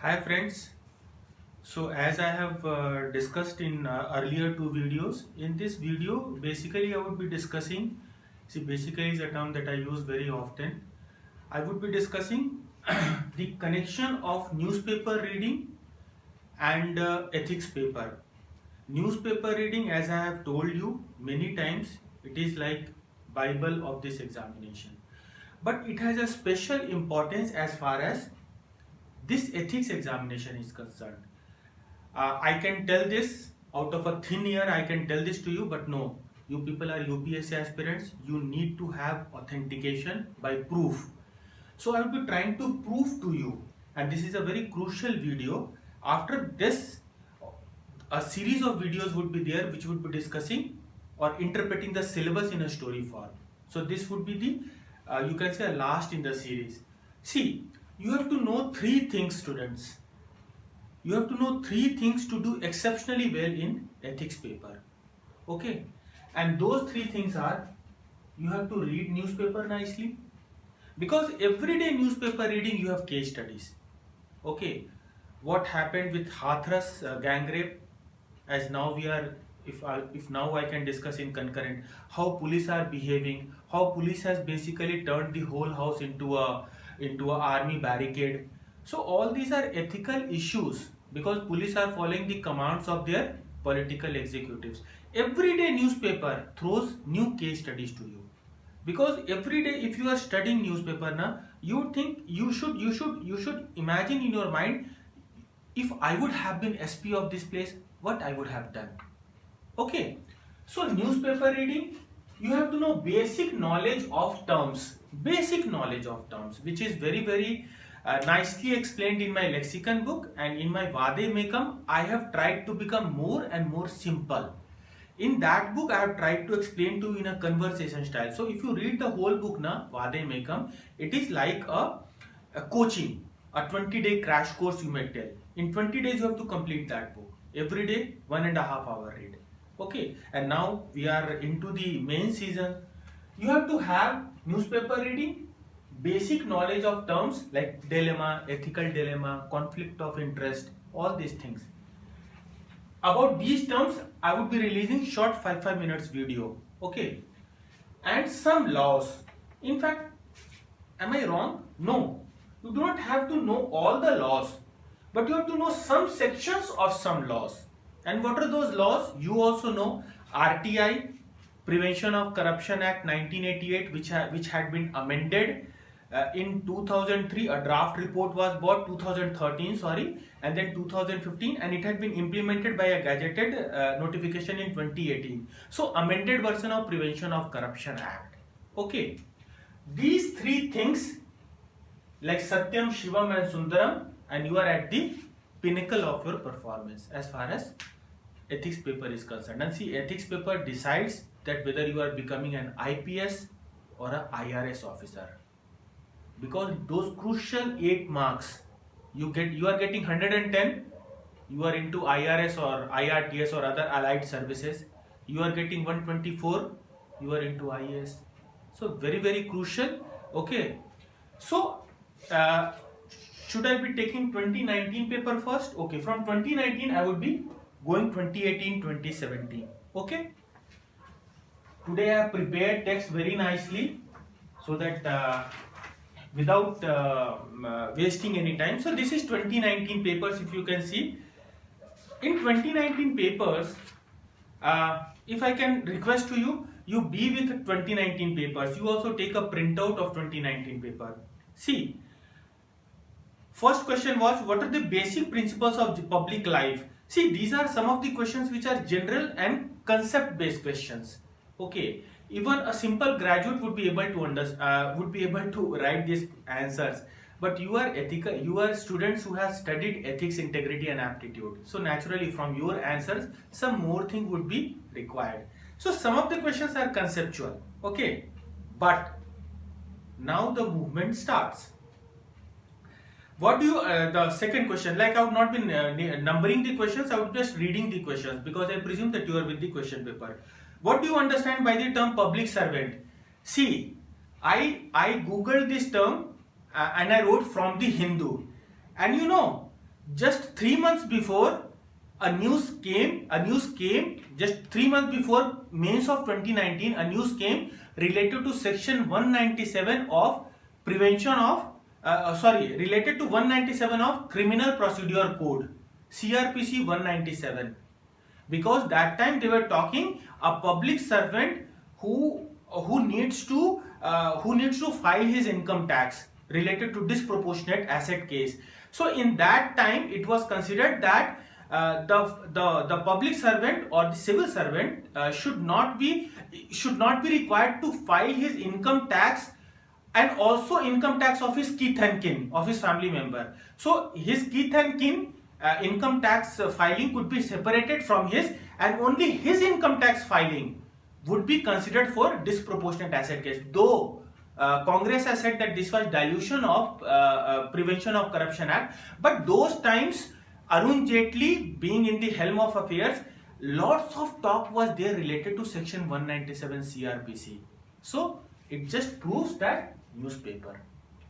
Hi friends. So as I have discussed in earlier two videos, in this video basically I would be discussing, basically is a term that I use very often. I would be discussing the connection of newspaper reading and ethics paper. Newspaper reading, as I have told you many times, it is like Bible of this examination. But it has a special importance as far as this ethics examination is concerned. I can tell this out of a thin air, I can tell this to you, but no, you people are UPSC aspirants, you need to have authentication by proof. So I will be trying to prove to you, and this is a very crucial video. After this, a series of videos would be there which would be discussing or interpreting the syllabus in a story form. So this would be the, you can say, last in the series. See, you have to know three things, students. You have to know three things to do exceptionally well in ethics paper. Okay, and those three things are: you have to read newspaper nicely, because everyday newspaper reading you have case studies. Okay, what happened with Hathras gang rape, as now we are, if now I can discuss in concurrent how police are behaving, how police has basically turned the whole house into a army barricade. So all these are ethical issues because police are following the commands of their political executives. Everyday newspaper throws new case studies to you, because every day if you are studying newspaper now, you think you should imagine in your mind, if I would have been SP of this place, what I would have done. Okay, so newspaper reading, you have to know basic knowledge of terms, which is very nicely explained in my lexicon book, and in my Vade Mekam I have tried to become more and more simple. In that book I have tried to explain to you in a conversation style. So if you read the whole book na, Vade Mekam, it is like a coaching, a 20-day crash course you may tell. In 20 days you have to complete that book. Every day 1.5 hour read. Okay, and now we are into the main season. You have to have newspaper reading, basic knowledge of terms like dilemma, ethical dilemma, conflict of interest, all these things. About these terms I would be releasing short 5 minutes video. Okay, and some laws. In fact, am I wrong? No, you do not have to know all the laws, but you have to know some sections of some laws. And what are those laws? You also know RTI, Prevention of Corruption Act 1988, which had been amended in 2003. A draft report was brought 2013, sorry, and then 2015, and it had been implemented by a gazetted notification in 2018. So amended version of Prevention of Corruption Act. Okay, these three things like Satyam, Shivam and Sundaram, and you are at the pinnacle of your performance as far as ethics paper is concerned. And see, ethics paper decides that whether you are becoming an IPS or a IRS officer, because those crucial 8 marks you are getting 110, you are into IRS or IRTS or other allied services, you are getting 124, you are into IAS. So very crucial. Okay, so should I be taking 2019 paper first? Okay, from 2019 I would be going 2018, 2017. Okay, today I have prepared text very nicely so that without wasting any time. So this is 2019 papers. If you can see, in 2019 papers, if I can request to you, you be with 2019 papers. You also take a printout of 2019 paper. See, first question was, what are the basic principles of the public life? See, these are some of the questions which are general and concept based questions. Okay, even a simple graduate would be able to write these answers, but you are ethical, you are students who have studied ethics, integrity and aptitude, so naturally from your answers some more thing would be required. So some of the questions are conceptual. Okay, but now the movement starts. What do you, the second question, like I would not be numbering the questions, I would just reading the questions, because I presume that you are with the question paper. What do you understand by the term public servant? See, I googled this term and I wrote from the Hindu, and you know, just 3 months before a news came just 3 months before mains of 2019, a news came related to section 197 of prevention of related to 197 of criminal procedure code, CRPC 197. Because that time they were talking a public servant who needs to file his income tax related to disproportionate asset case. So in that time it was considered that the public servant or the civil servant should not be required to file his income tax and also income tax of his kith and kin, of his family member. So his kith and kin income tax filing could be separated from his, and only his income tax filing would be considered for disproportionate asset case. Though Congress has said that this was dilution of Prevention of Corruption Act, but those times Arun Jaitley being in the helm of affairs, lots of talk was there related to section 197 CRPC. So it just proves that newspaper.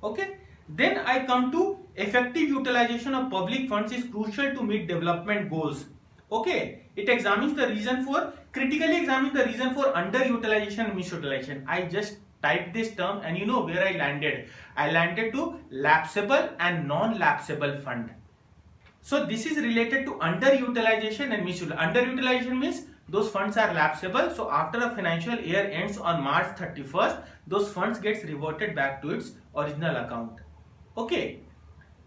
Okay. Then I come to effective utilization of public funds is crucial to meet development goals. Okay. It examines the reason for, critically examines the reason for underutilization and misutilization. I just typed this term and you know where I landed. I landed to lapsable and non-lapsable fund. So this is related to underutilization and misutilization. Underutilization means those funds are lapsable. So after a financial year ends on March 31st, those funds gets reverted back to its original account. Okay.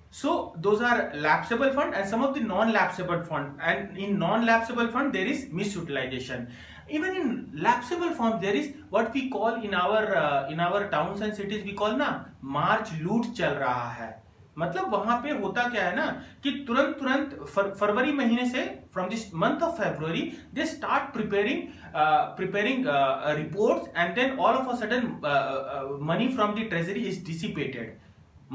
So those are lapsable fund and some of the non-lapsable fund. And in non-lapsable fund there is misutilization. Even in lapsable form there is what we call in our towns and cities we call ना मार्च लूट चल रहा है. मतलब वहां पे होता क्या है ना कि तुरंत फरवरी महीने से from this month of February they start preparing reports and then all of a sudden money from the treasury is dissipated.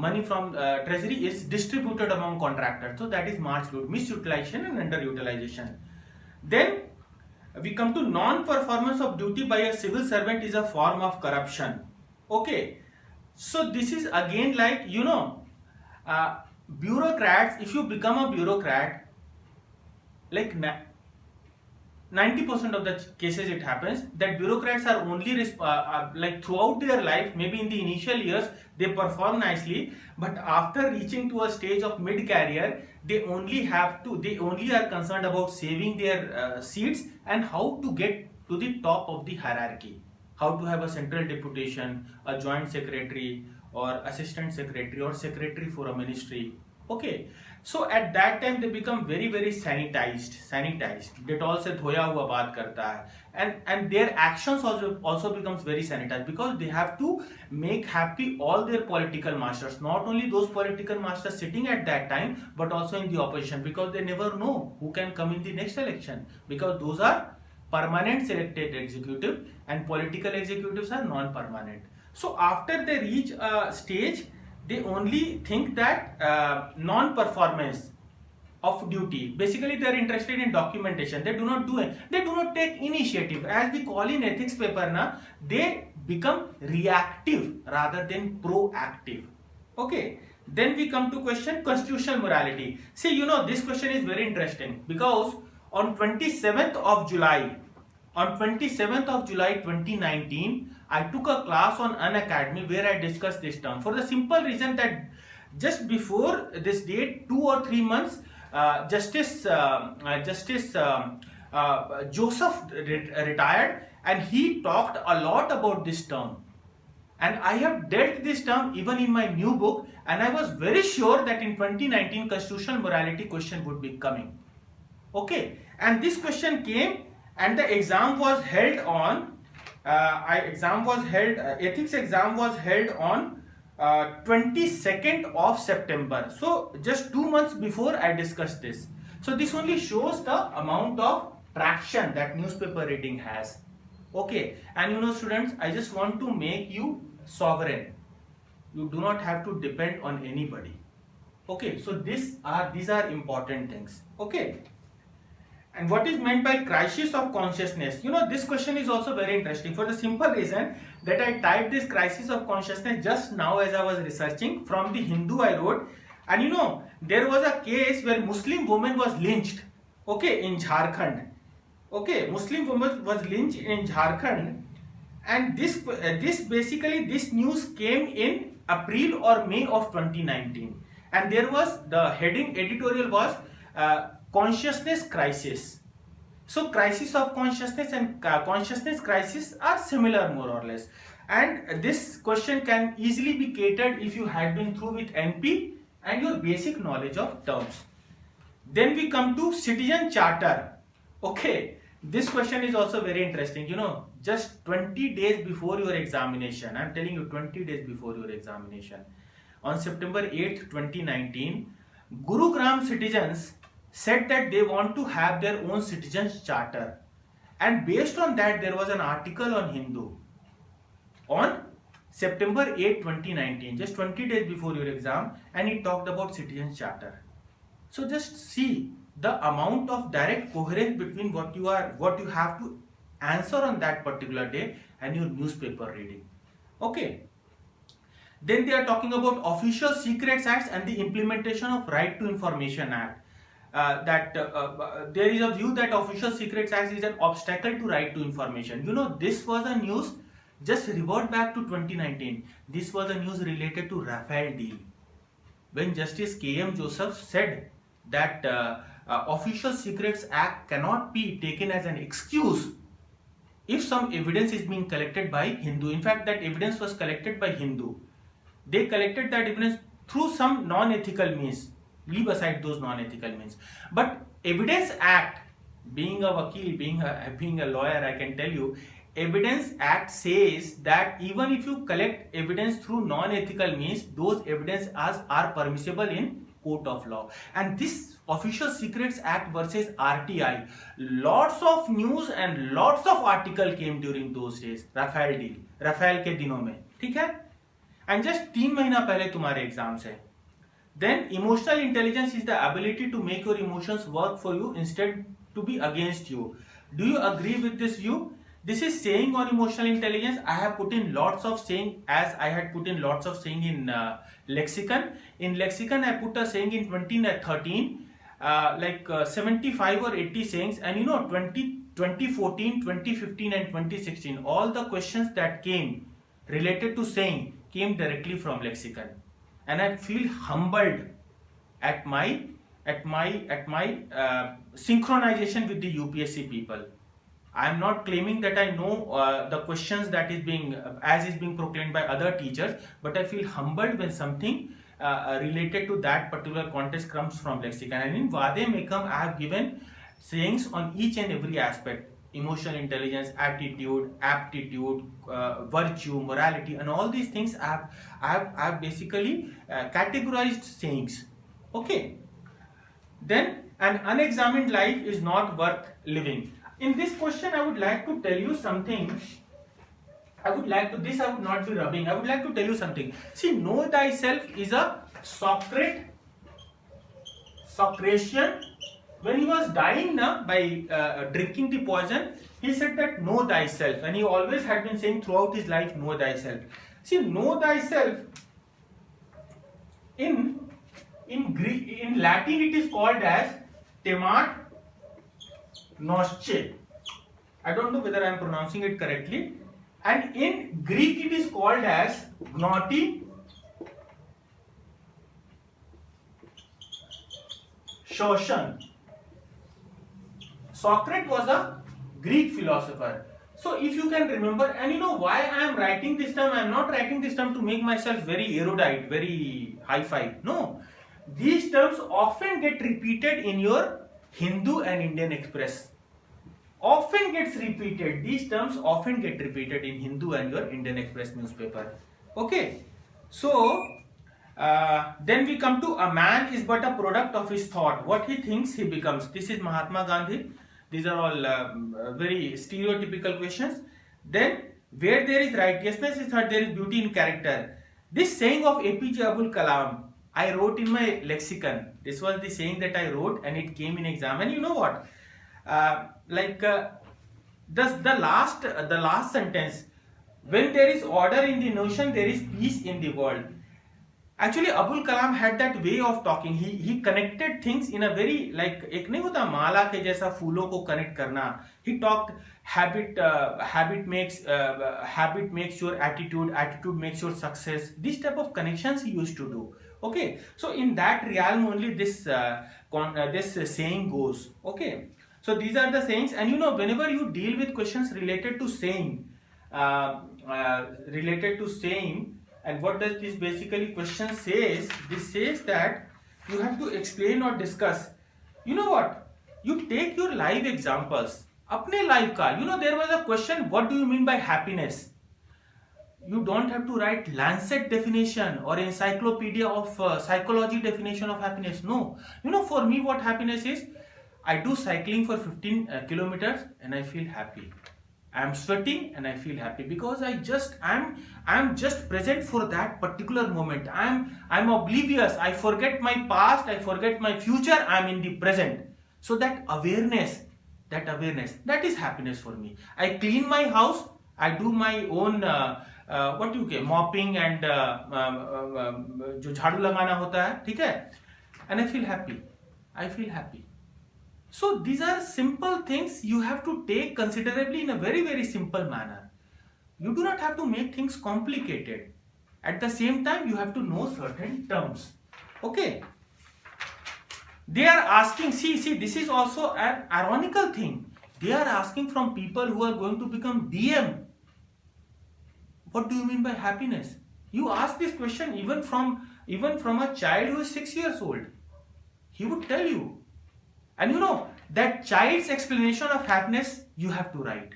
Money from treasury is distributed among contractors. So that is March loot, misutilization and underutilization. Then we come to non-performance of duty by a civil servant is a form of corruption. Okay. So this is again like, you know, bureaucrats, if you become a bureaucrat, like 90% of the cases it happens that bureaucrats are only like throughout their life, maybe in the initial years they perform nicely, but after reaching to a stage of mid career they only are concerned about saving their seats and how to get to the top of the hierarchy, how to have a central deputation, a joint secretary or assistant secretary or secretary for a ministry. Okay. So at that time they become very sanitized. Dettol से धोया हुआ बात करता है, and their actions also becomes very sanitized because they have to make happy all their political masters, not only those political masters sitting at that time but also in the opposition, because they never know who can come in the next election, because those are permanent selected executive and political executives are non-permanent. So after they reach a stage they only think that non-performance of duty, basically they are interested in documentation, they do not take initiative. As we call in ethics paper na, they become reactive rather than proactive. Okay. Then we come to question constitutional morality. See, you know, this question is very interesting because on 27th of July 2019 I took a class on Unacademy where I discussed this term, for the simple reason that just before this date, 2 or 3 months, Justice Joseph retired and he talked a lot about this term. And I have dealt this term even in my new book, and I was very sure that in 2019 constitutional morality question would be coming. Okay, and this question came and the exam was held on ethics exam was held on 22nd of September. So just 2 months before I discussed this. So this only shows the amount of traction that newspaper reading has. Okay, and you know students, I just want to make you sovereign. You do not have to depend on anybody. Okay, so these are important things. Okay. And what is meant by crisis of consciousness? You know, this question is also very interesting for the simple reason that I typed this crisis of consciousness just now as I was researching. From the Hindu I wrote, and you know, there was a case where Muslim woman was lynched, okay, in Jharkhand. Okay, Muslim woman was lynched in Jharkhand, and this basically this news came in April or May of 2019, and there was the heading editorial was consciousness crisis. So crisis of consciousness and consciousness crisis are similar more or less, and this question can easily be catered if you had been through with NP and your basic knowledge of terms. Then we come to citizen charter. Okay, this question is also very interesting. You know, just 20 days before your examination, I'm telling you, 20 days before your examination, on September 8th, 2019, Gurugram citizens said that they want to have their own citizens charter, and based on that there was an article on Hindu on September 8, 2019, just 20 days before your exam, and it talked about citizens charter. So just see the amount of direct coherence between what you have to answer on that particular day and your newspaper reading. Okay. Then they are talking about Official Secrets Acts and the implementation of Right to Information Act. There is a view that Official Secrets Act is an obstacle to right to information. You know, this was a news, just revert back to 2019. This was a news related to Rafale deal. When Justice K.M. Joseph said that Official Secrets Act cannot be taken as an excuse if some evidence is being collected by Hindu. In fact, that evidence was collected by Hindu. They collected that evidence through some non-ethical means. Leave aside those non-ethical means. But Evidence Act, being a vakil, being a lawyer, I can tell you, Evidence Act says that even if you collect evidence through non-ethical means, those evidence are permissible in court of law. And this Official Secrets Act versus RTI, lots of news and lots of article came during those days. Rafale deal, Rafale के दिनों में, ठीक है? And just 3 महीना पहले तुम्हारे exams है. Then emotional intelligence is the ability to make your emotions work for you instead to be against you. Do you agree with this view? This is saying on emotional intelligence. I have put in lots of saying, as I had put in lots of saying in lexicon. In lexicon, I put a saying in 2013, 75 or 80 sayings, and you know, 2014, 2015 and 2016, all the questions that came related to saying came directly from lexicon. And I feel humbled at my synchronization with the UPSC people. I am not claiming that I know the questions that is being proclaimed by other teachers, but I feel humbled when something related to that particular context comes from lexicon. And in Vade Mekam, I have given sayings on each and every aspect: emotional intelligence, attitude, aptitude, virtue, morality, and all these things. I have basically categorized sayings. Okay. Then, an unexamined life is not worth living. In this question, I would like to tell you something. I would not be rubbing. I would like to tell you something. See, know thyself is a Socratian. When he was dying by drinking the poison, he said that know thyself, and he always had been saying throughout his life, know thyself. See, know thyself in Latin it is called as temat nosce. I don't know whether I am pronouncing it correctly. And in Greek it is called as gnoti shoshan. Socrates was a Greek philosopher. So if you can remember, and you know why I am writing this term, I am not writing this term to make myself very erudite, very hi-fi. No. These terms often get repeated in your Hindu and Indian Express. Often gets repeated. These terms often get repeated in Hindu and your Indian Express newspaper. Okay. So, then we come to a man is but a product of his thought. What he thinks, he becomes. This is Mahatma Gandhi. These are all very stereotypical questions. Then, where there is righteousness is thought, there is beauty in character. This saying of APJ Abul Kalam, I wrote in my lexicon. This was the saying that I wrote, and it came in exam. And you know what? The last sentence, when there is order in the nation, there is peace in the world. Actually Abul Kalam had that way of talking. He connected things in a very, like, एक नहीं होता माला के जैसा फूलों को connect करना. He talked habit makes your attitude makes your success. This type of connections he used to do. Okay, so in that realm only this saying goes. Okay, so these are the sayings, and whenever you deal with questions related to saying, and what does this basically question says? This says that you have to explain or discuss. You know what? You take your live examples. अपने life का. There was a question, what do you mean by happiness? You don't have to write Lancet definition or encyclopedia of psychology definition of happiness. No. For me what happiness is, I do cycling for 15 kilometers and I feel happy. I'm sweating and I feel happy because I'm just present for that particular moment. I'm oblivious. I forget my past. I forget my future. I'm in the present. So that awareness, that is happiness for me. I clean my house. I do my own mopping and जो झाड़ू लगाना होता है, ठीक है, and I feel happy. So these are simple things you have to take considerably in a very, very simple manner. You do not have to make things complicated. At the same time, you have to know certain terms. Okay. They are asking, see, this is also an ironical thing. They are asking from people who are going to become DM. What do you mean by happiness? You ask this question even from a child who is 6 years old. He would tell you. And that child's explanation of happiness you have to write,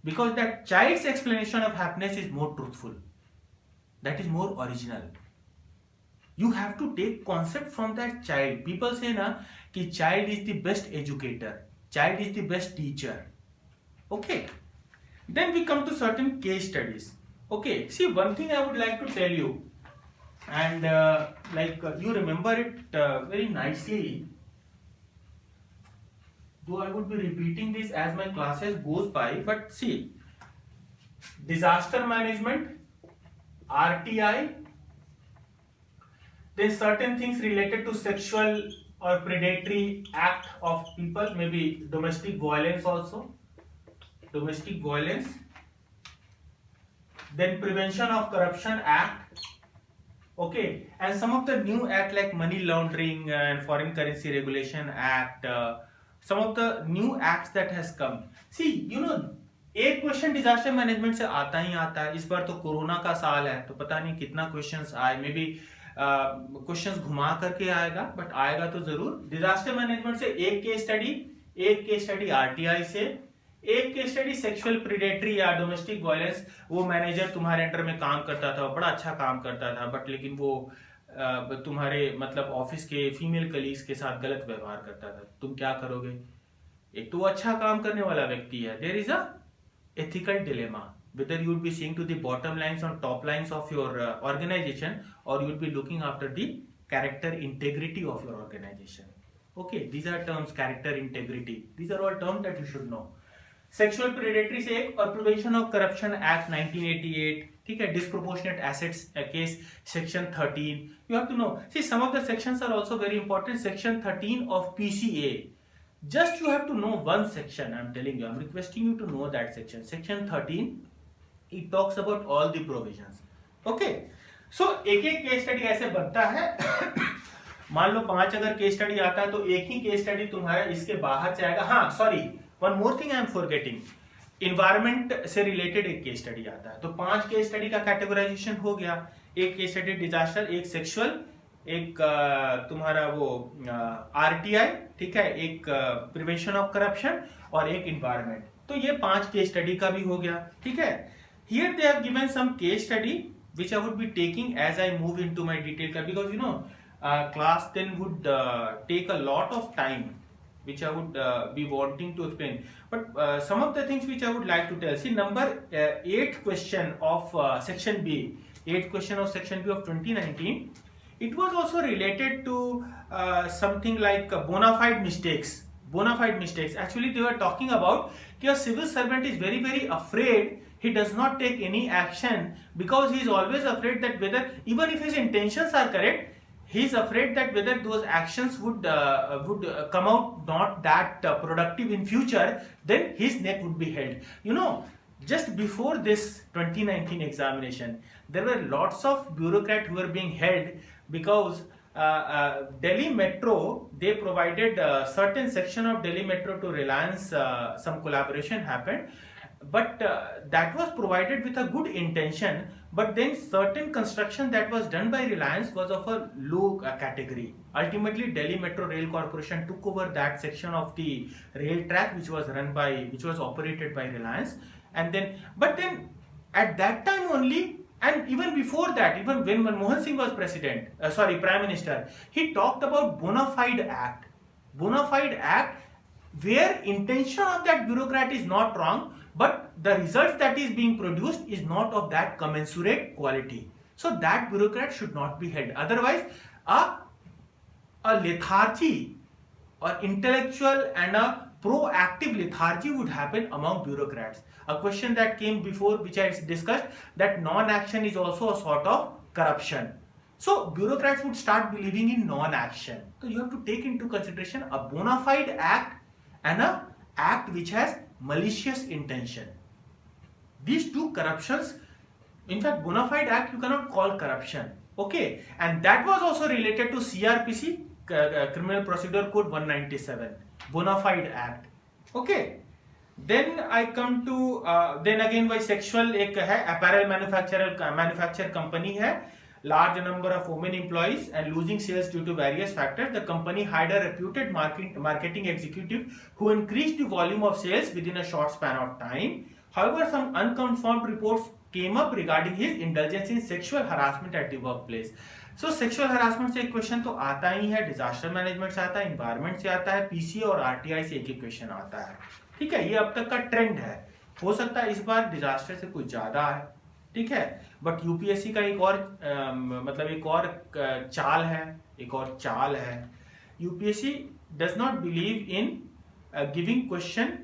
because that child's explanation of happiness is more truthful. That is more original. You have to take concept from that child. People say na कि child is the best educator, child is the best teacher. Okay. Then we come to certain case studies. Okay. See, one thing I would like to tell you, and you remember it very nicely. Though I would be repeating this as my classes goes by, but see, disaster management, RTI, then certain things related to sexual or predatory act of people, maybe domestic violence also, then Prevention of Corruption Act, okay, and some of the new act like Money Laundering and Foreign Currency Regulation Act, some of the new acts that has come. See, एक question disaster management से आता ही आता है. इस बार तो corona का साल है, तो पता नहीं कितना क्वेश्चंस आए. मे बी क्वेश्चंस घुमा करके आएगा, बट आएगा तो जरूर. डिजास्टर मैनेजमेंट से एक केस स्टडी आरटीआई से, एक केस स्टडी सेक्सुअल प्रेडेटरी या डोमेस्टिक वायलेंस. वो मैनेजर तुम्हारे अंडर में काम करता था, बड़ा अच्छा काम करता था, बट लेकिन वो तुम्हारे मतलब ऑफिस के फीमेल कलीग्स के साथ गलत व्यवहार करता था. तुम क्या करोगे? एक तो अच्छा काम करने वाला व्यक्ति है. There is a ethical dilemma, whether you would be seeing to the bottom lines or top lines of your organization, or you would be looking after the character integrity of your organization. Okay, these are terms, character integrity, these are all terms that you should know. Sexual predatory से एक, और prevention of corruption act 1988, ठीक है, disproportionate assets case section 13. You have to know. See, some of the sections are also very important. Section 13 of PCA, just you have to know one section. I'm telling you, I'm requesting you to know that section. Section 13, it talks about all the provisions. Okay, so एक case study ऐसे बनता है. मान लो 5 अगर case study आता है, तो एक ही केस स्टडी तुम्हारा इसके बाहर से आएगा. हाँ, sorry, one more thing I am forgetting. Environment से रिलेटेड एक केस स्टडी आता है, तो 5 केस स्टडी का कैटेगराइजेशन हो गया. एक केस स्टडी डिजास्टर, एक सेक्सुअल, एक तुम्हारा वो आरटीआई, ठीक है, एक प्रिवेंशन ऑफ करप्शन, और एक इन्वायरमेंट. तो ये 5 केस स्टडी का भी हो गया. ठीक है. Here they have given some case study which I would be taking as I move into my detail, because class then would take a lot of time, which I would be wanting to explain. But some of the things which I would like to tell. See, number 8th question of section B, 8th question of section B of 2019, it was also related to something like bona fide mistakes. Bona fide mistakes. Actually, they were talking about that a civil servant is very, very afraid he does not take any action because he is always afraid that whether, even if his intentions are correct, he is afraid that whether those actions would come out not that productive in future, then his neck would be held. You know, just before this 2019 examination, there were lots of bureaucrats who were being held because Delhi Metro, they provided a certain section of Delhi Metro to Reliance, some collaboration happened, but that was provided with a good intention, but then certain construction that was done by Reliance was of a low category. Ultimately, Delhi Metro Rail Corporation took over that section of the rail track which was operated by Reliance, and then, but then at that time only, and even before that, even when Manmohan Singh was Prime Minister, he talked about bona fide act. Bona fide act where intention of that bureaucrat is not wrong, but the results that is being produced is not of that commensurate quality. So that bureaucrat should not be held. Otherwise, a lethargy or intellectual and a proactive lethargy would happen among bureaucrats. A question that came before, which I discussed, that non-action is also a sort of corruption. So bureaucrats would start believing in non-action. So you have to take into consideration a bona fide act and a act which has malicious intention. These two corruptions, in fact, bona fide act you cannot call corruption. Okay, and that was also related to CRPC, Criminal Procedure Code 197, bona fide act. Okay. Then I come to then again by sexual, एक है apparel manufacturer company है, large number of women employees and losing sales due to various factors. The company hired a reputed marketing executive who increased the volume of sales within a short span of time. However, some unconfirmed reports came up regarding his indulgence in sexual harassment at the workplace. So sexual harassment से एक question तो आता ही है, disaster management से आता है, environment से आता है, पीसी और आरटीआई से एक क्वेश्चन आता है. ठीक है, ये अब तक का ट्रेंड है. हो सकता है इस बार डिजास्टर से कुछ ज्यादा है, ठीक है, बट यूपीएससी का एक और चाल है. UPSC does not believe in giving question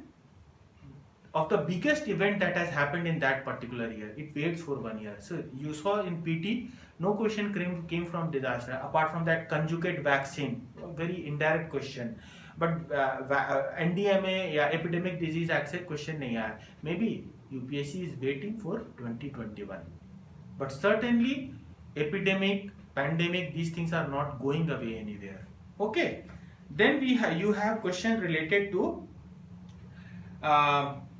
of the biggest event that has happened in that particular year. It waits for 1 year. So you saw in PT, no question came from disaster apart from that conjugate vaccine, very indirect question. But NDMA या epidemic disease act से question नहीं आया. Maybe UPSC is waiting for 2021. But certainly epidemic, pandemic, these things are not going away anywhere. Okay. Then you have question related to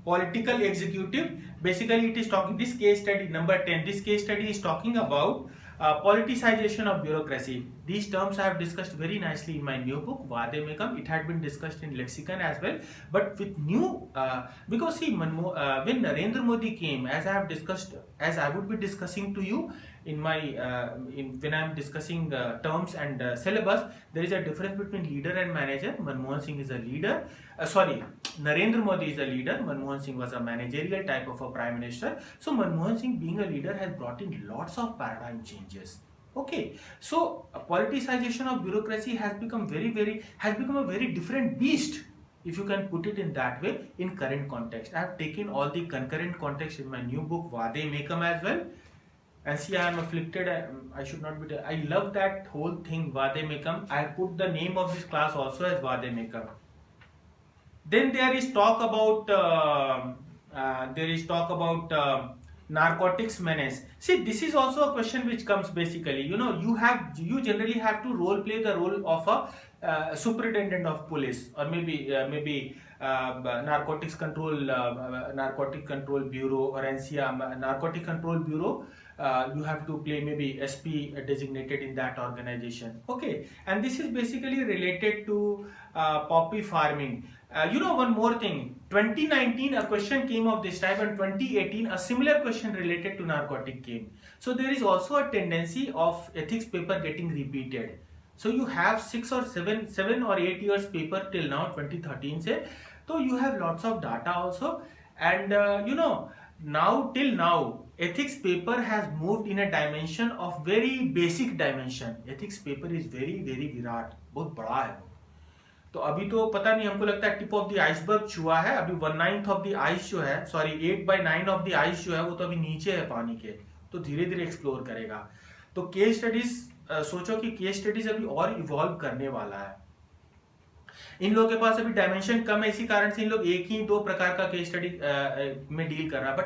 political executive. Basically it is talking, this case study number 10, this case study is talking about politicization of bureaucracy. These terms I have discussed very nicely in my new book Vade Mekam. It had been discussed in lexicon as well, but with new because see when Narendra Modi came, as I have discussed, as I would be discussing to you in my when I am discussing terms and syllabus, there is a difference between leader and manager. Manmohan Singh is a leader, Narendra Modi is a leader, Manmohan Singh was a managerial type of a prime minister. So Manmohan Singh being a leader has brought in lots of paradigm changes. Okay, so politicization of bureaucracy has become a very different beast, if you can put it in that way, in current context. I have taken all the concurrent context in my new book Vade Mekam as well. And see, I am afflicted, I should not be, I love that whole thing Vade Mekam. I have put the name of this class also as Vade Mekam. Then there is talk about narcotics menace. See, this is also a question which comes basically, you know, you generally have to role play the role of a superintendent of police, or maybe narcotic control bureau, or NCR narcotic control bureau. You have to play maybe SP designated in that organization. Okay, and this is basically related to poppy farming. You know, one more thing, 2019 a question came of this type, and 2018 a similar question related to narcotic came. So there is also a tendency of ethics paper getting repeated. So you have 7 or 8 years paper till now, 2013 se. So you have lots of data also, and you know, till now ethics paper has moved in a dimension of very basic dimension. Ethics paper is very virat, बहुत बड़ा है. तो अभी तो पता नहीं, हमको लगता है टिप ऑफ द आइसबर्ग छुआ है, अभी 1/9 ऑफ द आइस जो है, सॉरी 8/9 ऑफ द आइस जो है वो तो अभी नीचे है पानी के, तो धीरे धीरे एक्सप्लोर करेगा। तो केस स्टडीज, सोचो कि केस स्टडीज अभी और इवॉल्व करने वाला है। इन लोगों के पास अभी डायमेंशन कम है, इसी कारण से इन लोग एक ही 2 प्रकार का केस स्टडी में डील कर रहा है, बट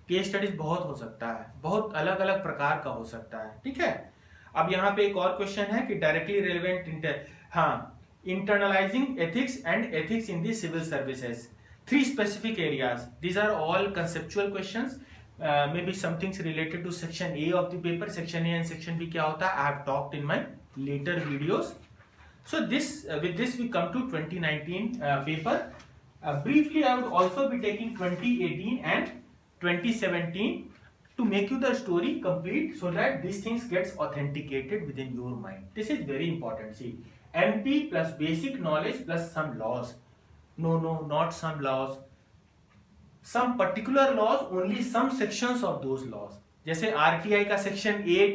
केस स्टडीज बहुत हो सकता है, बहुत अलग अलग प्रकार का हो सकता है, ठीक है। अब यहाँ पे एक और क्वेश्चन है कि डायरेक्टली रेलेवेंट, हाँ, internalising ethics and ethics in the civil services, 3 specific areas. These are all conceptual questions. Maybe some things related to section A of the paper. Section A and section B क्या होता है, I have talked in my later videos. So this with this we come to 2019 paper. Briefly, I would also be taking 2018 and 2017 to make you the story complete, so that these things gets authenticated within your mind. This is very important. See, MP plus basic knowledge plus some laws. No, not some laws. Some particular laws, only some sections of those laws. जैसे RTI का section 8,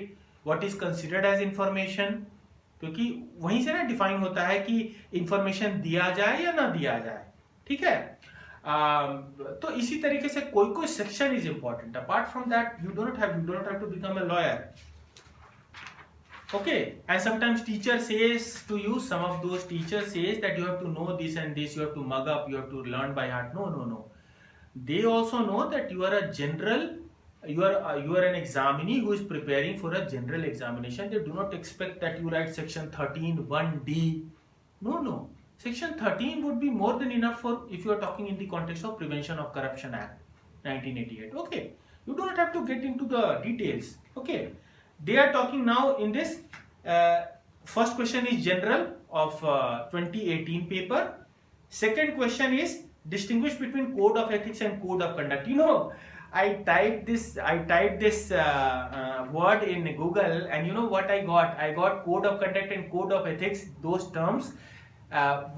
what is considered as information, क्योंकि वहीं से ना define होता है कि information दिया जाए या ना दिया जाए, ठीक है। तो इसी तरीके से कोई कोई section is important. Apart from that you don't have to become a lawyer, okay, and sometimes teacher says to you, some of those teachers says that you have to know this and this, you have to mug up, you have to learn by heart. No, they also know that you are a general, you are an examinee who is preparing for a general examination. They do not expect that you write section 13 1D. No, section 13 would be more than enough for, if you are talking in the context of Prevention of Corruption Act 1988. Okay, you do not have to get into the details. Okay, they are talking now in this first question is general of 2018 paper. Second question is distinguish between code of ethics and code of conduct. You know, I typed this word in Google, and you know what I got code of conduct and code of ethics. Those terms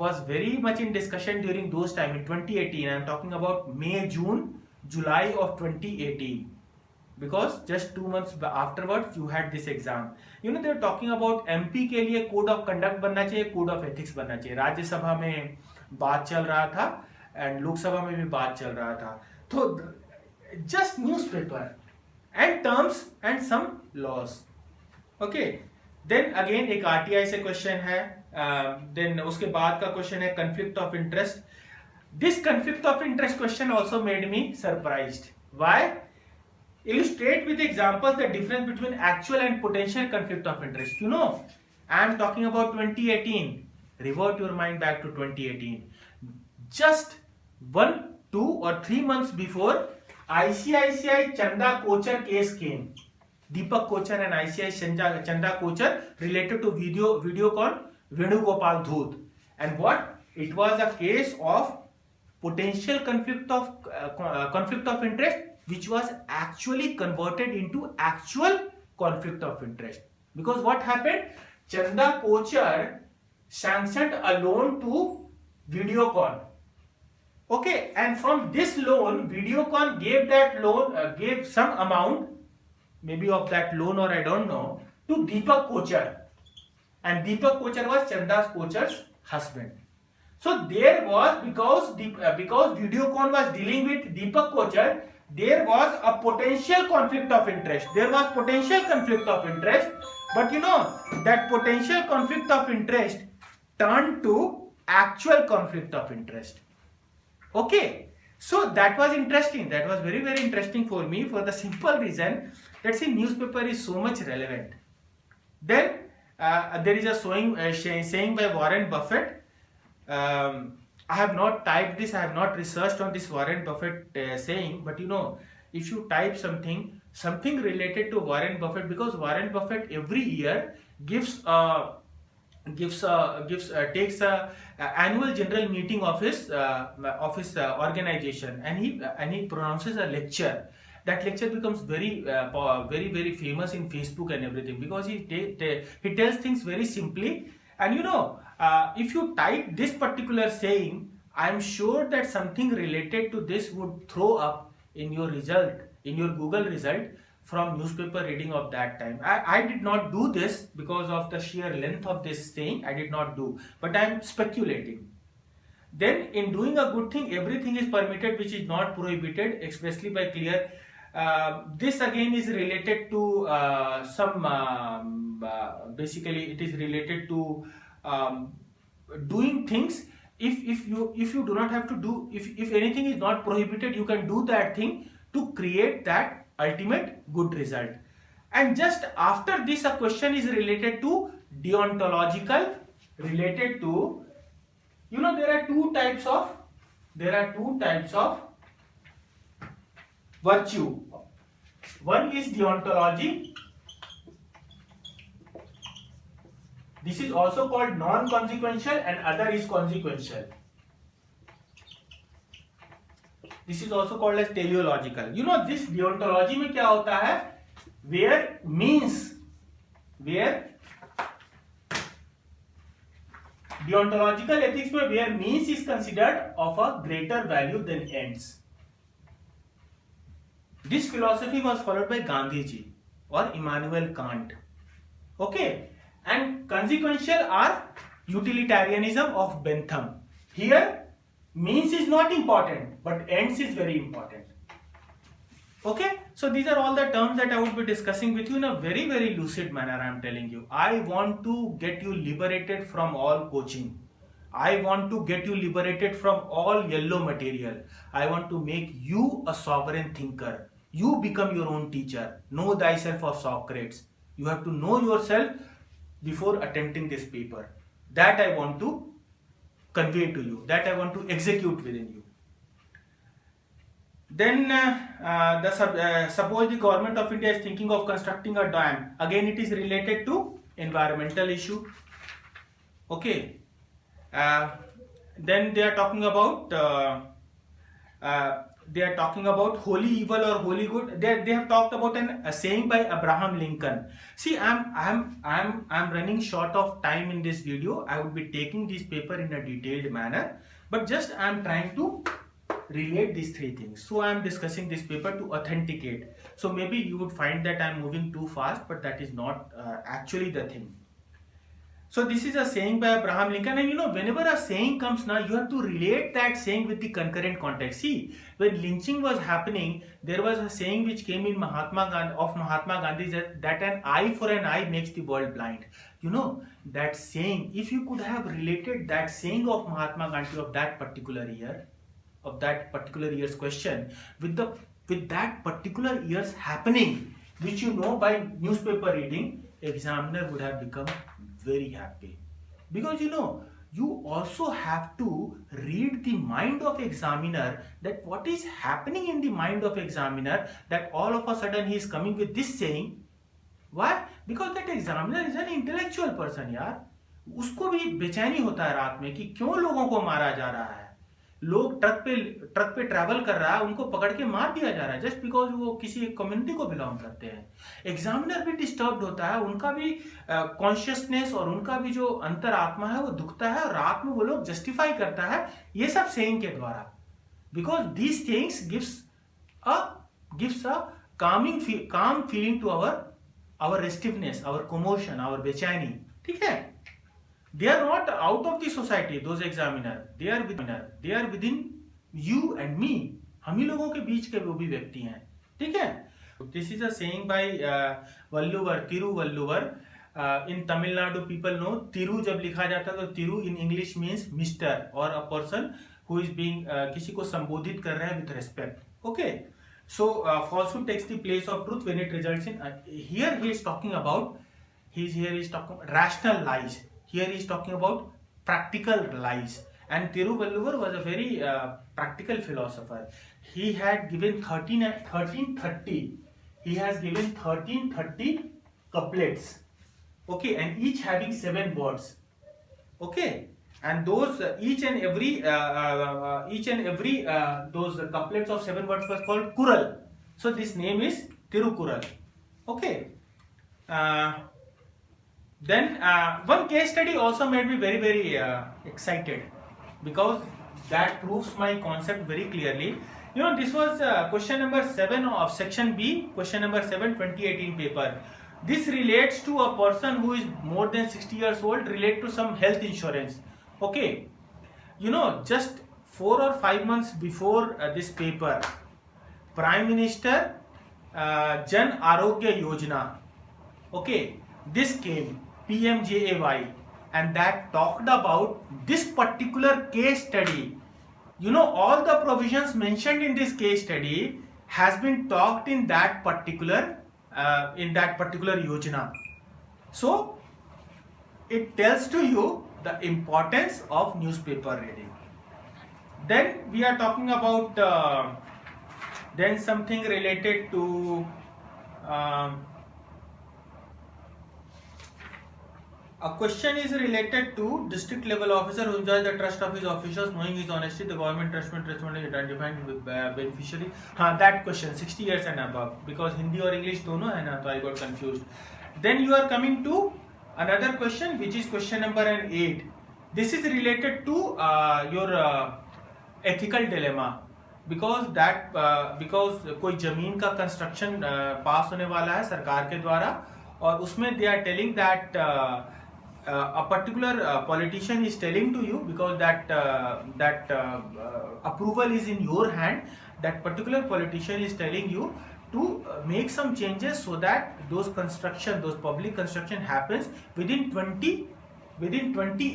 was very much in discussion during those time in 2018. I am talking about May, June, July of 2018. Because just 2 months afterwards you had this exam. You know, they are talking about MP के लिए code of conduct बनना चाहिए, code of ethics बनना चाहिए। राज्यसभा में बात चल रहा था एंड लोकसभा में भी बात चल रहा था। तो just newspaper and terms and some laws. Okay, then again एक RTI से क्वेश्चन है, देन उसके बाद का क्वेश्चन है conflict of interest. This conflict of interest question also made me surprised. Why? Illustrate with examples the difference between actual and potential conflict of interest. You know, I am talking about 2018. Revert your mind back to 2018. Just 1, 2 or 3 months before, ICICI Chanda Kochar case came. Deepak Kochar and ICICI Chanda Kochar related to Videocon Venugopal Dhoot. And what? It was a case of potential conflict of interest, which was actually converted into actual conflict of interest. Because what happened? Chanda Kochar sanctioned a loan to Videocon. Okay, and from this loan, Videocon gave some amount, maybe of that loan or I don't know, to Deepak Kochar. And Deepak Kochar was Chanda Kochar's husband. So there was, because Videocon was dealing with Deepak Kochar, there was a potential conflict of interest. But you know, that potential conflict of interest turned to actual conflict of interest. Okay, so that was interesting. That was very, very interesting for me, for the simple reason that see, newspaper is so much relevant. Then there is a saying by Warren Buffett. I have not typed this, I have not researched on this Warren Buffett saying, but you know, if you type something related to Warren Buffett, because Warren Buffett every year takes a annual general meeting of his organization, and he pronounces a lecture. That lecture becomes very famous in Facebook and everything, because he tells things very simply. And you know, if you type this particular saying, I am sure that something related to this would throw up in your result, in your Google result. from newspaper reading of that time. I did not do this because of the sheer length of this saying. I did not do, but I am speculating. Then in doing a good thing, everything is permitted which is not prohibited, expressly by clear. This again is related to basically it is related to doing things. If you do not have to do, if anything is not prohibited, you can do that thing to create that ultimate good result. And just after this, a question is related to deontological, related to, you know, there are two types of virtue. One is deontology. This is also called non-consequential, and other is consequential. This is also called as teleological. You know, this deontology में क्या होता है? Where deontological ethics में where means is considered of a greater value than ends. This philosophy was followed by Gandhiji or Immanuel Kant. Okay, and consequential are utilitarianism of Bentham. Here, means is not important, but ends is very important. Okay, so these are all the terms that I would be discussing with you in a very, very lucid manner. I am telling you, I want to get you liberated from all coaching. I want to get you liberated from all yellow material. I want to make you a sovereign thinker. You become your own teacher. Know thyself of Socrates. You have to know yourself before attempting this paper. That I want to convey to you. That I want to execute within you. Then suppose the government of India is thinking of constructing a dam. Again, it is related to environmental issue. Okay. Then they are talking about holy evil or holy good. They have talked about a saying by Abraham Lincoln. See, I'm running short of time in this video. I would be taking this paper in a detailed manner, but just I'm trying to relate these three things. So I am discussing this paper to authenticate. So maybe you would find that I am moving too fast, but that is not actually the thing. So this is a saying by Abraham Lincoln, and you know, whenever a saying comes now, you have to relate that saying with the concurrent context. See, when lynching was happening, there was a saying which came in Mahatma Gandhi that an eye for an eye makes the world blind. You know, that saying, if you could have related that saying of Mahatma Gandhi of that particular year, of that particular year's question, with that particular year's happening, which you know by newspaper reading, examiner would have become very happy. Because you know, you also have to read the mind of examiner, that what is happening in the mind of examiner, that all of a sudden he is coming with this saying. Why? Because that examiner is an intellectual person यार. उसको भी बेचैनी होता है रात में कि क्यों लोगों को मारा जा रहा है. लोग ट्रक पे ट्रैवल कर रहा है, उनको पकड़ के मार दिया जा रहा है जस्ट बिकॉज वो किसी एक कम्युनिटी को बिलोंग करते हैं. एग्जामिनर भी डिस्टर्ब होता है, उनका भी कॉन्शियसनेस और उनका भी जो अंतर आत्मा है वो दुखता है, और रात में वो लोग जस्टिफाई करता है ये सब सेइंग के द्वारा. Because these things gives a calm feeling to our restiveness, our commotion, our बेचैनी. ठीक है. They are not out of the society, those examiner. They are within you and me. हम ही लोगों के बीच के वो भी व्यक्ति हैं. ठीक है. This is a saying by Valluvar, Tiruvalluvar. In Tamil Nadu, people know Tiru जब लिखा जाता है तो Tiru in English means Mr. or a person who is being किसी को संबोधित कर रहा है with respect. Okay. So falsehood takes the place of truth when it results in. Here he is talking about rational lies. Here he is talking about practical lies. And Tiruvalluvar was a very practical philosopher. He had given 1330. He has given 1330 couplets. Okay, and each having 7 words. Okay, and those each and every those couplets of 7 words was called Kural. So this name is Tirukural. Okay. Then one case study also made me very, very excited, because that proves my concept very clearly. This was question number 7 of section B, question number 7, 2018 paper. This relates to a person who is more than 60 years old, relate to some health insurance. Okay, just 4 or 5 months before this paper, Prime Minister Jan Arogya Yojana, okay, this came, PMJAY, and that talked about this particular case study. All the provisions mentioned in this case study has been talked in that particular yojana. So it tells to you the importance of newspaper reading. Then we are talking about then something related to a question is related to district level officer who enjoys the trust of his officials, knowing his honesty, the government trust identifying with beneficiary. That question 60 years and above, because Hindi or English dono hai na, so I got confused. Then you are coming to another question, which is question number 8. This is related to your ethical dilemma, because कोई जमीन का construction पास होने वाला है सरकार के द्वारा, और उसमें they are telling that a particular politician is telling to you, because that approval is in your hand, that particular politician is telling you to make some changes so that those public construction happens within 20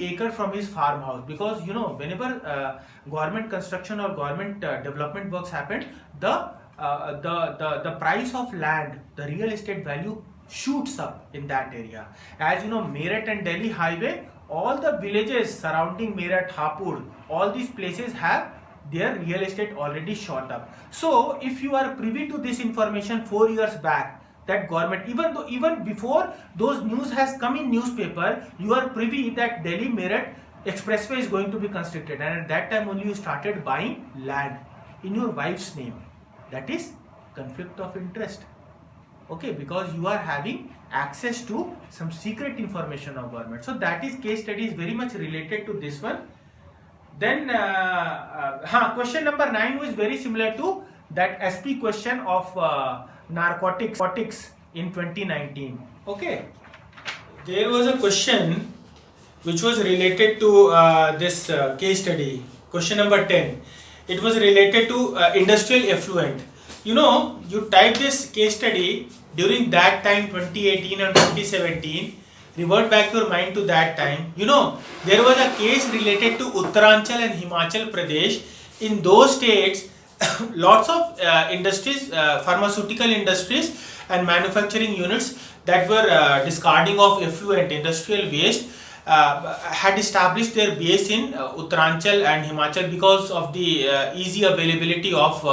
acres from his farmhouse, because whenever government construction or government development works happen, the price of land, the real estate value shoots up in that area. As you know, Meerut and Delhi highway, all the villages surrounding Meerut, Hapur, all these places have their real estate already shot up. So if you are privy to this information 4 years back, that government, even before those news has come in newspaper, you are privy that Delhi Meerut expressway is going to be constructed, and at that time only you started buying land in your wife's name. That is conflict of interest. Okay, because you are having access to some secret information of government. So that is case study is very much related to this one. Then question number 9 was very similar to that SP question of narcotics in 2019. Okay, there was a question which was related to this case study, question number 10. It was related to industrial effluent. You type this case study during that time, 2018 and 2017, revert back your mind to that time. There was a case related to Uttaranchal and Himachal Pradesh. In those states, lots of industries, pharmaceutical industries and manufacturing units that were discarding of effluent, industrial waste, had established their base in Uttaranchal and Himachal because of the easy availability of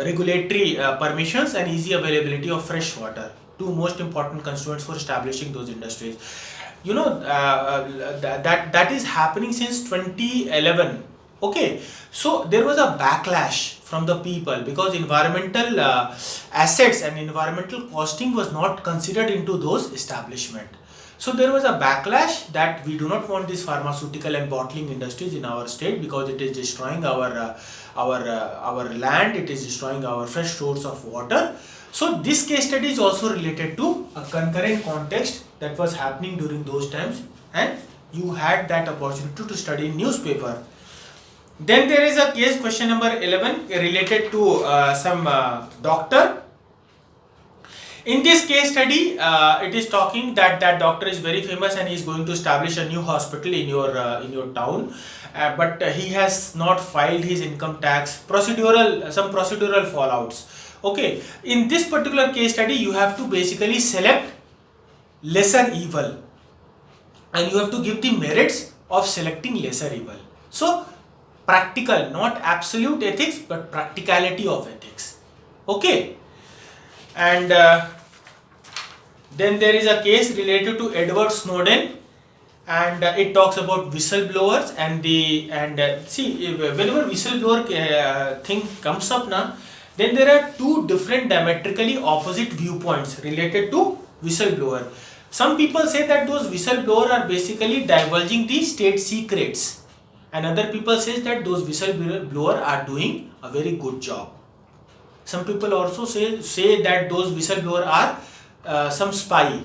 regulatory permissions and easy availability of fresh water, two most important constituents for establishing those industries. That is happening since 2011. Okay, so there was a backlash from the people because environmental assets and environmental costing was not considered into those establishment. So there was a backlash that we do not want these pharmaceutical and bottling industries in our state because it is destroying our land, it is destroying our fresh source of water. So this case study is also related to a concurrent context that was happening during those times, and you had that opportunity to study in newspaper. Then there is a case, question number 11, related to some doctor. In this case study, it is talking that doctor is very famous and he is going to establish a new hospital in your town, but he has not filed his income tax. Some procedural fallouts. Okay, in this particular case study, you have to basically select lesser evil, and you have to give the merits of selecting lesser evil. So practical, not absolute ethics, but practicality of ethics. Okay, and then there is a case related to Edward Snowden, and it talks about whistleblowers and see, whenever whistleblower thing comes up now, then there are two different diametrically opposite viewpoints related to whistleblower. Some people say that those whistleblowers are basically divulging the state secrets, and other people says that those whistleblower are doing a very good job. Some people also say that those whistleblower are some spy.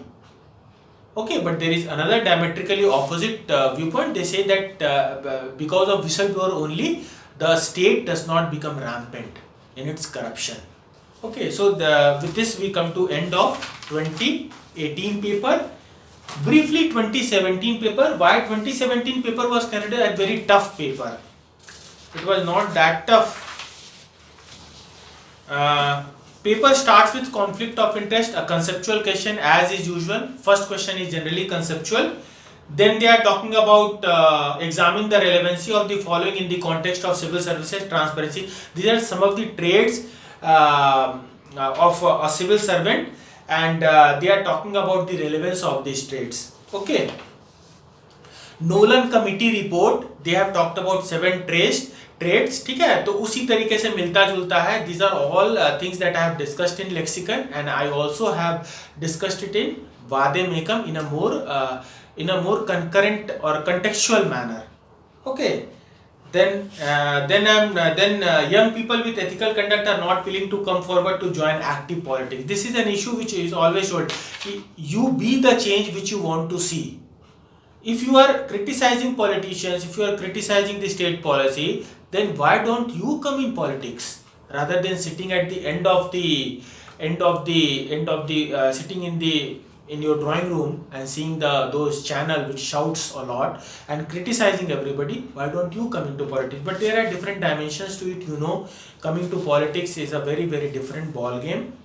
Okay, but there is another diametrically opposite viewpoint. They say that because of whistleblower only, the state does not become rampant in its corruption. Okay, so with this we come to end of 2018 paper. Briefly, 2017 paper. Why 2017 paper was considered a very tough paper? It was not that tough. Paper starts with conflict of interest, a conceptual question as is usual. First question is generally conceptual. Then they are talking about examining the relevancy of the following in the context of civil services, transparency. These are some of the traits of a civil servant, and they are talking about the relevance of these traits. Okay. Nolan committee report, they have talked about 7 traits. ठीक है, तो उसी तरीके से मिलता जुलता है. These are all things that I have discussed in lexicon, and I also have discussed it in Vadem Ekam in a more concurrent or contextual manner. Okay. Then young people with ethical conduct are not willing to come forward to join active politics. This is an issue which is always told. You be the change which you want to see. If you are criticizing politicians, if you are criticizing the state policy, then why don't you come in politics rather than sitting at the end of the sitting in your drawing room and seeing those channel which shouts a lot and criticizing everybody? Why don't you come into politics? But there are different dimensions to it. Coming to politics is a very, very different ball game.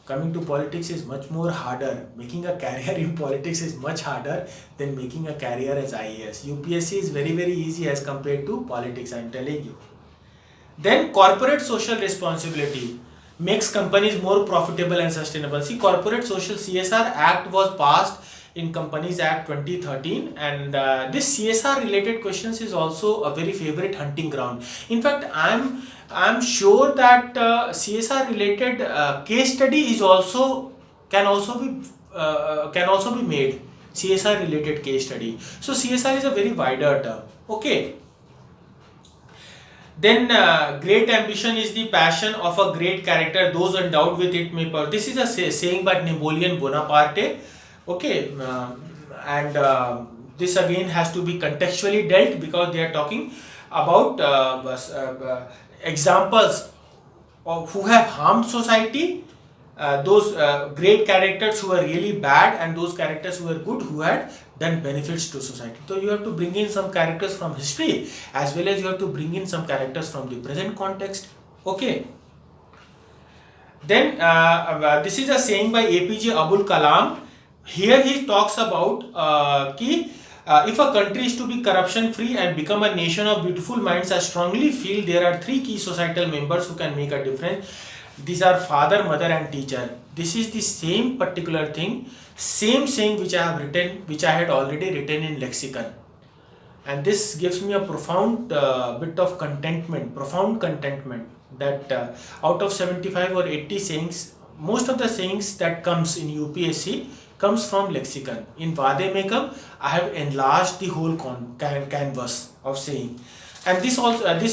Coming to politics is much more harder. Making a career in politics is much harder than making a career as IAS. UPSC is very, very easy as compared to politics, I am telling you. Then corporate social responsibility makes companies more profitable and sustainable. See, Corporate Social CSR Act was passed in Companies Act 2013, and this CSR related questions is also a very favorite hunting ground. In fact, I'm sure that CSR related case study is can also be made. CSR related case study. So CSR is a very wider term. Okay. Then great ambition is the passion of a great character. Those endowed with it may power. This is a saying by Napoleon Bonaparte. Okay, and this again has to be contextually dealt because they are talking about examples of who have harmed society, those great characters who are really bad, and those characters who are good who had done benefits to society. So you have to bring in some characters from history as well as you have to bring in some characters from the present context. Okay. Then this is a saying by APJ Abul Kalam. Here he talks about if a country is to be corruption free and become a nation of beautiful minds, I strongly feel there are 3 key societal members who can make a difference. These are father, mother and teacher. This is the same particular thing, same saying which I have written, which I had already written in lexicon. And this gives me a profound bit of contentment, that out of 75 or 80 sayings, most of the sayings that comes in UPSC comes from lexicon. In Vadem Ekam, I have enlarged the whole canvas of saying. And this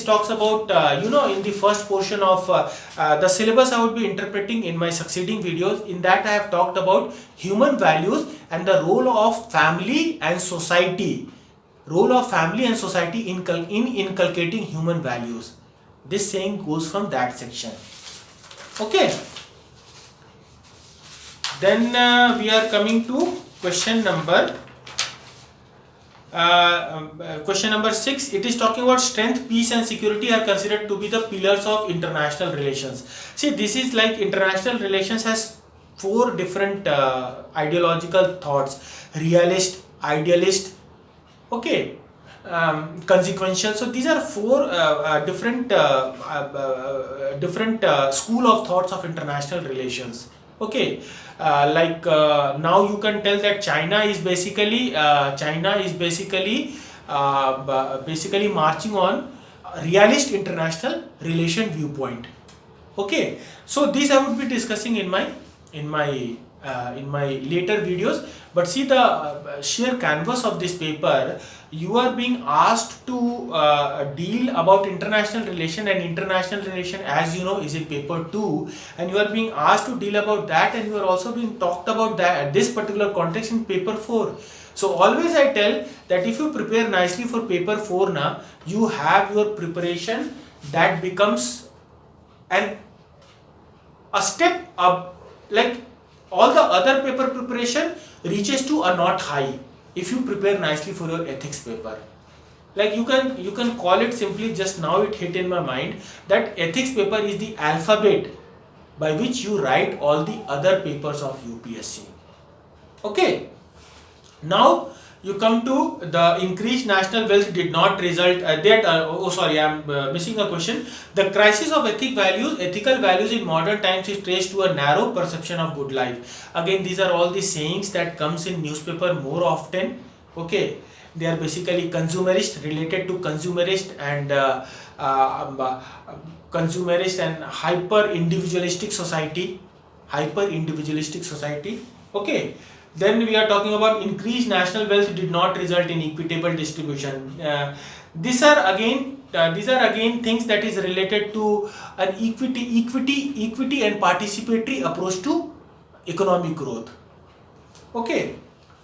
talks about, in the first portion of the syllabus I would be interpreting in my succeeding videos. In that I have talked about human values and the role of family and society. Role of family and society in inculcating human values. This saying goes from that section. Okay. Then we are coming to question number 6. It is talking about strength, peace and security are considered to be the pillars of international relations. See, this is like international relations has 4 different ideological thoughts: realist, idealist, okay, consequential. So these are 4 different school of thoughts of international relations. Okay. Now you can tell that China is basically marching on realist international relation viewpoint. Okay, so these I would be discussing in my in my later videos. But see the sheer canvas of this paper. You are being asked to deal about international relation, and international relation, as you know, is in paper 2, and you are being asked to deal about that, and you are also being talked about that this particular context in paper 4. So always I tell that if you prepare nicely for paper 4 now, you have your preparation that becomes a step up, like all the other paper preparation reaches to a notch high if you prepare nicely for your ethics paper. Like you can call it simply, just now it hit in my mind that ethics paper is the alphabet by which you write all the other papers of UPSC. Okay. Now you come to the increased national wealth did not result I'm missing a question. The crisis of ethical values in modern times is traced to a narrow perception of good life. Again, these are all the sayings that comes in newspaper more often. Okay, they are basically consumerist, related to consumerist and hyper individualistic society. Okay. Then we are talking about increased national wealth did not result in equitable distribution. These are again things that is related to an equity and participatory approach to economic growth. Okay.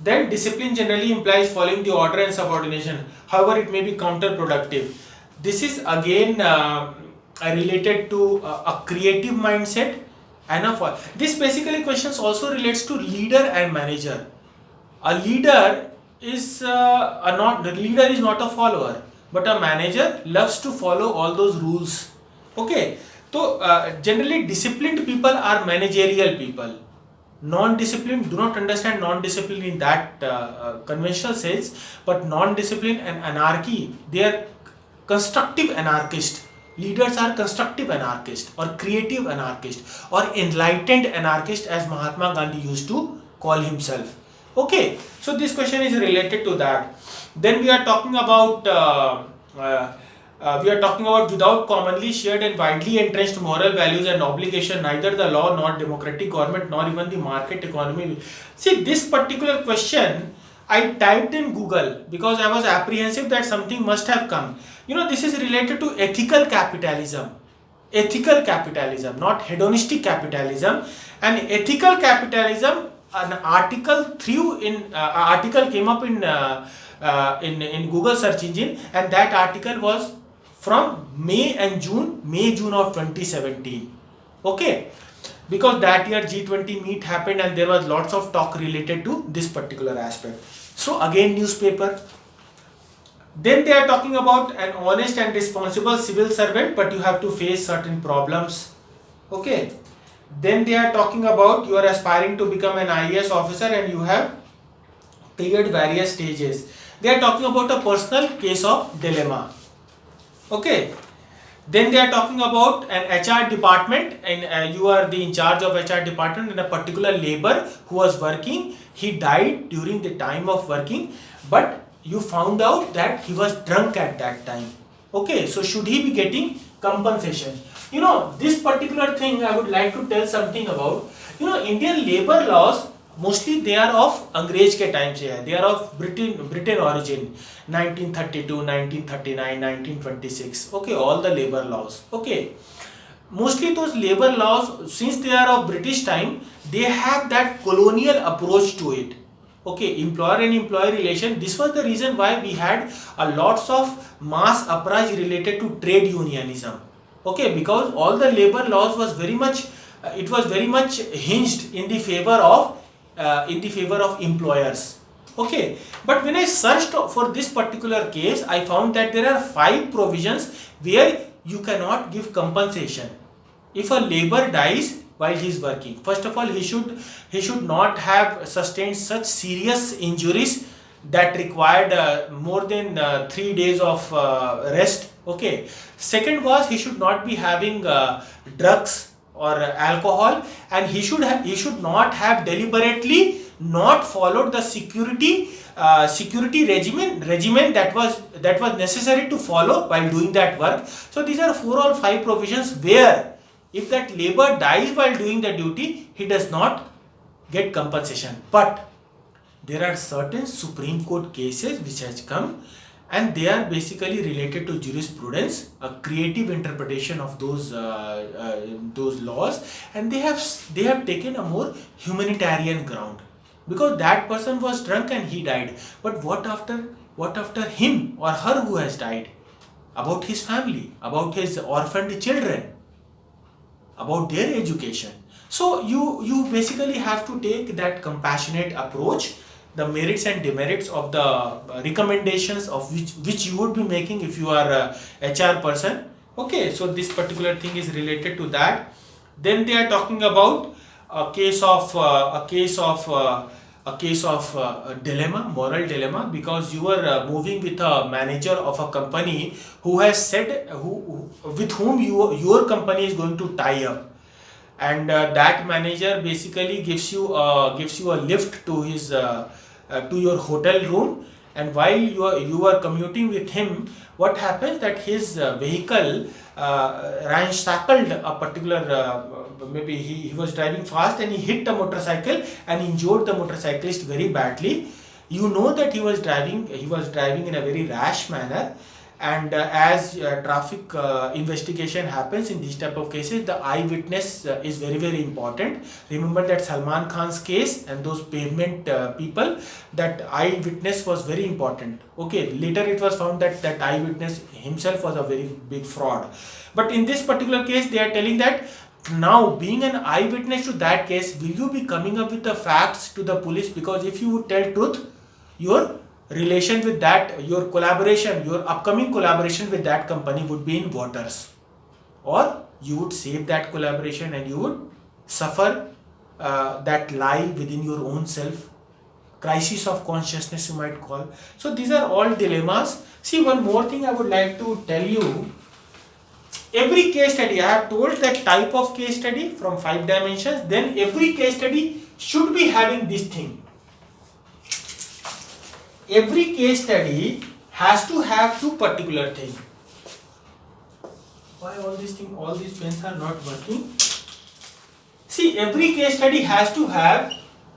Then discipline generally implies following the order and subordination. However, it may be counterproductive. This is again related to a creative mindset. This basically questions also relates to leader and manager. A leader is not a follower, but a manager loves to follow all those rules. Okay, so generally disciplined people are managerial people. Non-disciplined do not understand non-discipline in that conventional sense, but non-discipline and anarchy, they are constructive anarchist. Leaders are constructive anarchist or creative anarchist or enlightened anarchist, as Mahatma Gandhi used to call himself. Okay, so this question is related to that. Then we are talking about without commonly shared and widely entrenched moral values and obligation, neither the law nor democratic government nor even the market economy. See, this particular question I typed in Google because I was apprehensive that something must have come. This is related to ethical capitalism, not hedonistic capitalism. And ethical capitalism, an article came up in Google search engine, and that article was from May June of 2017. Okay, because that year G20 meet happened and there was lots of talk related to this particular aspect. So again, newspaper. Then they are talking about an honest and responsible civil servant, but you have to face certain problems. Okay. Then they are talking about you are aspiring to become an IAS officer and you have cleared various stages. They are talking about a personal case of dilemma. Okay. Then they are talking about an HR department, and you are in charge of HR department, and a particular labor who was working, he died during the time of working, but you found out that he was drunk at that time. Okay, so should he be getting compensation? This particular thing I would like to tell something about. Indian labor laws, mostly they are of Angrez ke time se hai. They are of Britain origin, 1932, 1939, 1926. Okay, all the labor laws. Okay, mostly those labor laws, since they are of British time, they have that colonial approach to it. Okay, employer and employee relation. This was the reason why we had a lots of mass uprising related to trade unionism. Okay, because all the labor laws was very much hinged in the favor of employers. Okay, but when I searched for this particular case, I found that there are 5 provisions where you cannot give compensation if a labor dies while he is working. First of all, he should not have sustained such serious injuries that required more than 3 days of rest. Okay. Second was he should not be having drugs or alcohol, and he should not have deliberately not followed the security regimen that was necessary to follow while doing that work. So these are 4 or 5 provisions where if that labor dies while doing the duty, he does not get compensation. But there are certain Supreme Court cases which has come, and they are basically related to jurisprudence, a creative interpretation of those laws, and they have taken a more humanitarian ground, because that person was drunk and he died. But what after him or her who has died? About his family, about his orphaned children, about their education. So you basically have to take that compassionate approach, the merits and demerits of the recommendations of which you would be making if you are a HR person. Okay, so this particular thing is related to that. Then they are talking about a dilemma, moral dilemma, because you are moving with a manager of a company who has said with whom your company is going to tie up, and that manager basically gives you a lift to your hotel room, and while you are commuting with him, what happens that his vehicle ranshackled a particular maybe he was driving fast and he hit a motorcycle and injured the motorcyclist very badly. You know that he was driving in a very rash manner, and as traffic investigation happens in these type of cases, the eyewitness is very very important. Remember that Salman Khan's case and those pavement people, that eyewitness was very important. Okay, later it was found that that eyewitness himself was a very big fraud, but in this particular case they are telling that now, being an eyewitness to that case, will you be coming up with the facts to the police? Because if you would tell truth, your relation with that, your collaboration, your upcoming collaboration with that company would be in waters, or you would save that collaboration and you would suffer that lie within your own self. Crisis of consciousness, you might call. So these are all dilemmas. See, one more thing I would like to tell you. Every case study, I have told that type of case study from 5 dimensions, then every case study should be having this thing. Every case study has to have two particular things. Why all these pens are not working? See, every case study has to have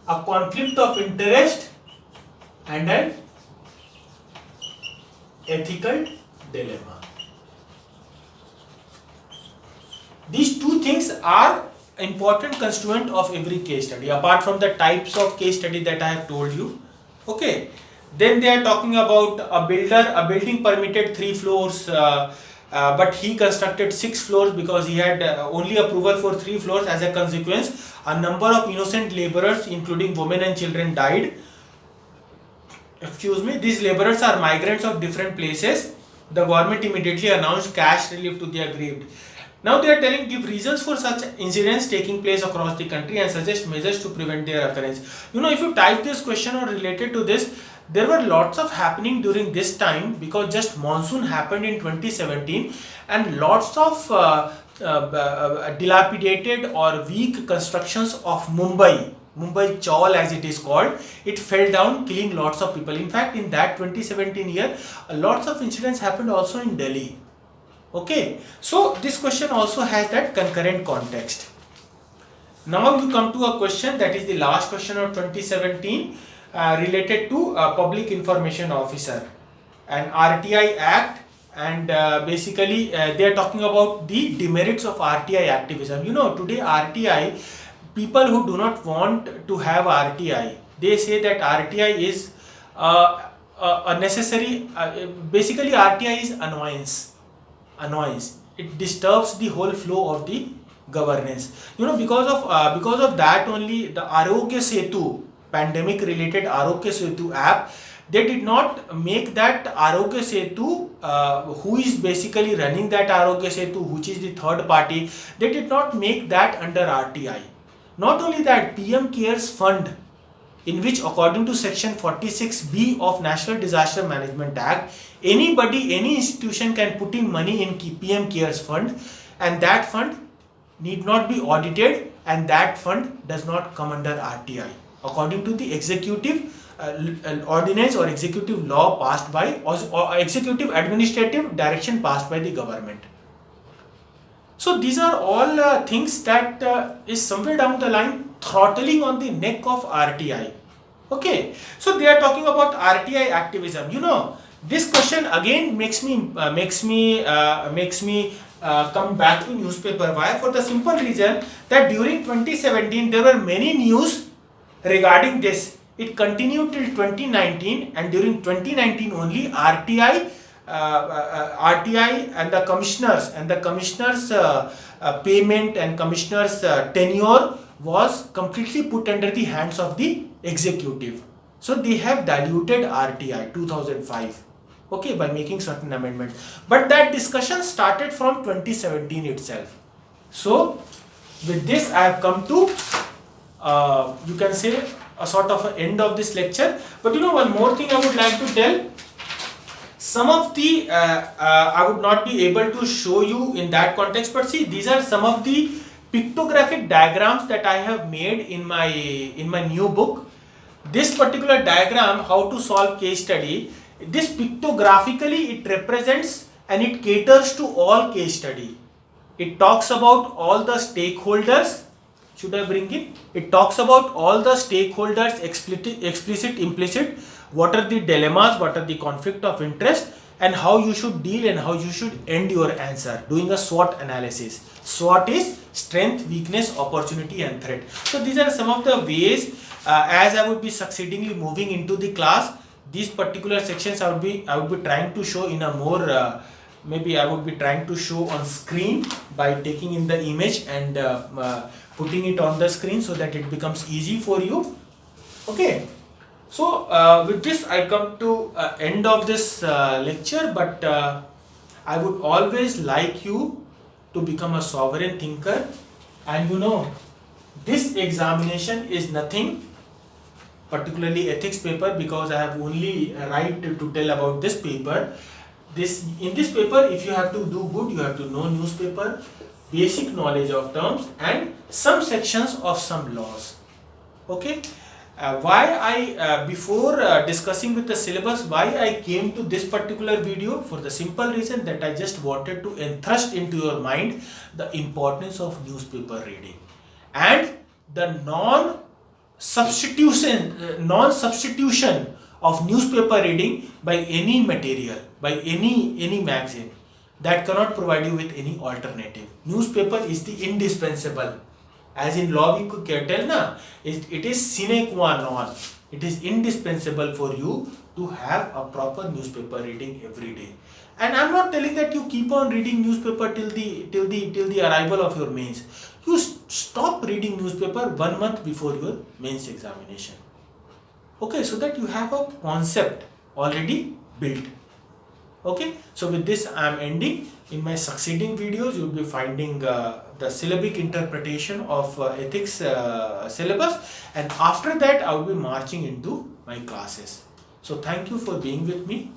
a conflict of interest and an ethical dilemma. These two things are important constituent of every case study, apart from the types of case study that I have told you. Okay. Then they are talking about a building permitted 3 floors, but he constructed 6 floors because he had only approval for 3 floors. As a consequence, a number of innocent laborers, including women and children, died. Excuse me, these laborers are migrants of different places. The government immediately announced cash relief to the aggrieved. Now they are telling, give reasons for such incidents taking place across the country and suggest measures to prevent their occurrence. If you type this question or related to this, there were lots of happening during this time, because just monsoon happened in 2017 and lots of dilapidated or weak constructions of Mumbai Chawl as it is called, it fell down, killing lots of people. In fact, in that 2017 year, lots of incidents happened also in Delhi. Okay, so this question also has that concurrent context. Now you come to a question that is the last question of 2017 related to Public Information Officer and RTI Act, and basically they are talking about the demerits of RTI activism. Today RTI, people who do not want to have RTI, they say that RTI is a necessary, basically RTI is annoyance. It disturbs the whole flow of the governance. Because of that only the Arogya Setu, pandemic related Arogya Setu app, they did not make that Arogya Setu, who is basically running that Arogya Setu, which is the third party, they did not make that under RTI. Not only that, PM Cares Fund, in which according to section 46B of National Disaster Management Act, any institution can put in money in PM Cares Fund, and that fund need not be audited, and that fund does not come under RTI according to the executive ordinance or executive law passed by, or executive administrative direction passed by the government. So these are all things that is somewhere down the line throttling on the neck of RTI. Okay, so they are talking about RTI activism. You know, this question again makes me come back to newspaper. Why? For the simple reason that during 2017 there were many news regarding this. It continued till 2019, and during 2019 only RTI and the commissioners payment and commissioners tenure was completely put under the hands of the executive. So they have diluted RTI 2005, okay, by making certain amendments. But that discussion started from 2017 itself. So with this I have come to you can say a sort of an end of this lecture. But you know, one more thing I would like to tell. Some of the I would not be able to show you in that context, but see, these are some of the pictographic diagrams that I have made in my new book. This particular diagram, how to solve case study, this pictographically it represents and it caters to all case study. It talks about all the stakeholders. Should I bring it? It talks about all the stakeholders, explicit, implicit, what are the dilemmas, what are the conflict of interest, and how you should deal and how you should end your answer, doing a SWOT analysis. SWOT is strength, weakness, opportunity and threat. So these are some of the ways as I would be succeedingly moving into the class. These particular sections I would be trying to show in a more maybe I would be trying to show on screen by taking in the image and putting it on the screen so that it becomes easy for you. Okay, so with this I come to end of this lecture, but I would always like you to become a sovereign thinker. And you know, this examination is nothing, particularly ethics paper, because I have only right to tell about this paper. In this paper, if you have to do good, you have to know newspaper, basic knowledge of terms and some sections of some laws. Okay, why I before discussing with the syllabus, why I came to this particular video? For the simple reason that I just wanted to entrust into your mind the importance of newspaper reading and the non-substitution of newspaper reading by any material, by any magazine. That cannot provide you with any alternative. Newspaper is the indispensable. As in law we could tell na, it is sine qua non. It is indispensable for you to have a proper newspaper reading every day. And I'm not telling that you keep on reading newspaper till the arrival of your mains. You stop reading newspaper 1 month before your mains examination. Okay, so that you have a concept already built. Okay, so with this I am ending. In my succeeding videos you will be finding the syllabic interpretation of ethics syllabus, and after that I will be marching into my classes. So thank you for being with me.